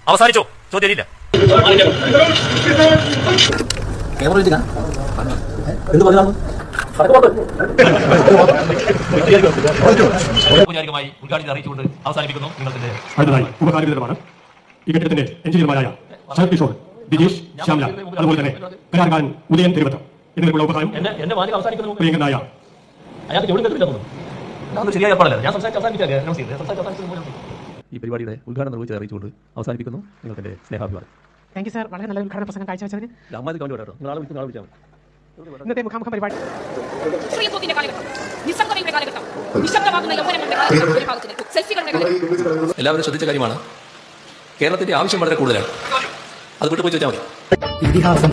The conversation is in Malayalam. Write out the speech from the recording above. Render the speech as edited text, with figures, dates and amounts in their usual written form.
അവസാനിച്ചോ ചോദ്യം ഇല്ല. ഔപചാരികമായി ഉദ്ഘാടനം അറിയിച്ചുകൊണ്ട് അവസാനിപ്പിക്കുന്നു. അടുത്തതായി ഉപകാരികതമാണ് ഈ കെട്ടിടത്തിന്റെ എഞ്ചിനീയർമാരായ ശരത് കിഷോർ, ദിജീഷ്, ശ്യാംല, അതുപോലെ തന്നെ കരാറുകാരൻ ഉദയൻ തിരുവത്ത എന്നിവർക്കുള്ള ഉപഹാരം പ്രിയങ്കനായ ഈ പരിപാടിയുടെ ഉദ്ഘാടനം നിർവഹിച്ച് അറിയിച്ചുകൊണ്ട് അവസാനിപ്പിക്കുന്നു. നിങ്ങൾക്ക് സ്നേഹാഭിമാനം. Thank you sir. വളരെ നല്ല ഉദ്ഘാടന പ്രസംഗം കാഴ്ചവെച്ചതിന്. ഇന്നത്തെ മുഖാമുഖം പരിപാടി എല്ലാവരും ശ്രദ്ധിച്ച കാര്യമാണ്. കേരളത്തിന്റെ ആവശ്യം വളരെ കൂടുതലാണ്. അത് വിട്ടുപോയി ചോദിച്ചാൽ മതി. ഇതിഹാസം